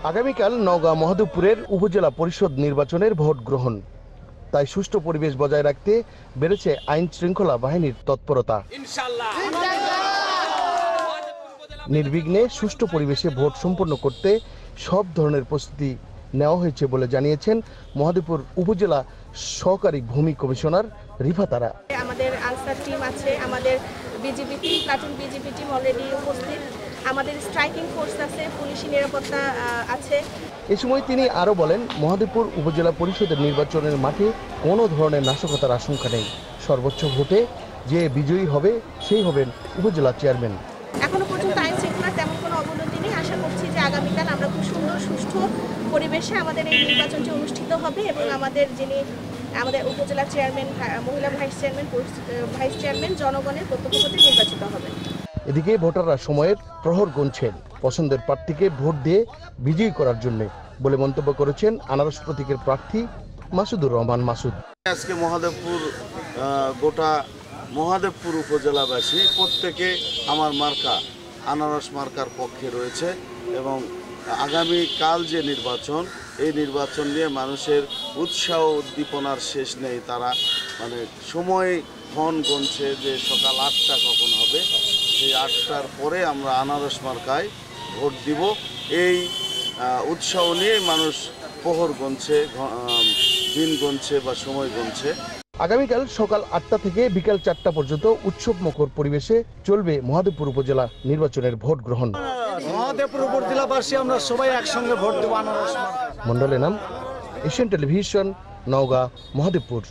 আগামীকাল নওগাঁ মহাদেবপুরের উপজেলা পরিষদ নির্বাচনের ভোট গ্রহণ। তাই সুষ্ঠু পরিবেশ বজায় রাখতে বেড়েছে আইন শৃঙ্খলা বাহিনীর তৎপরতা। নির্বিঘ্নে সুষ্ঠু পরিবেশে ভোট সম্পন্ন করতে সব ধরনের প্রস্তুতি নেওয়া হয়েছে বলে জানিয়েছেন মহাদেবপুর উপজেলা সহকারী ভূমি কমিশনার রিফাত আরা। আমাদের আনসার টিম আছে, আমাদের BGB team, platoon BGB team already উপস্থিত, আমাদের স্ট্রাইকিং ফোর্স আছে, পুলিশি নিরাপত্তা আছে। এ সময় তিনি আরও বলেন, মহাদেবপুর উপজেলা পরিষদের নির্বাচনের মাঠে কোনো ধরনের নাশকতার আশঙ্কা নেই। সর্বোচ্চ ভোটে যে বিজয়ী হবে সেই হবেন উপজেলা চেয়ারম্যান। এখনো পর্যন্ত আইন শৃঙ্খলার তেমন কোনো অবনতি নেই। আশা করছি যে আগামীকাল আমরা খুব সুন্দর সুষ্ঠু পরিবেশে আমাদের এই নির্বাচনটি অনুষ্ঠিত হবে এবং আমাদের উপজেলা চেয়ারম্যান, মহিলা ভাইস চেয়ারম্যান জনগণের প্রত্যক্ষভাবে নির্বাচিত হবে। এদিকে ভোটাররা সময়ের প্রহর গুনছেন পছন্দের প্রার্থীকে ভোট দিয়ে বিজয়ী করার জন্য বলে মন্তব্য করেছেন আনারস প্রতীকের প্রার্থী মাসুদুর রহমান মাসুদ। আজকে গোটা মহাদেবপুর উপজেলাবাসী প্রত্যেকে আমার মার্কা আনারস মার্কার পক্ষে রয়েছে এবং আগামীকাল যে নির্বাচন, এই নির্বাচন নিয়ে মানুষের উৎসাহ উদ্দীপনার শেষ নেই। তারা সময় ক্ষণ গুনছে যে সকাল 8টা কখন হবে, সেই 8টার পরে আমরা আনারস মার্কায় ভোট দিব। এই উৎসাহ নিয়ে মানুষ প্রহর গুনছে, দিন গুনছে বা সময় গুনছে। আগামীকাল সকাল 8টা থেকে বিকাল 4টা পর্যন্ত উৎসব মুখর পরিবেশে চলবে মহাদেবপুর উপজেলা নির্বাচনের ভোট গ্রহণ। মহাদেবপুর উপজেলাবাসী আমরা সবাই একসঙ্গে ভোট দেব আনারস মার্কায়। মন্ডলের নাম, এশিয়ান টেলিভিশন, নওগাঁ, মহাদেবপুর।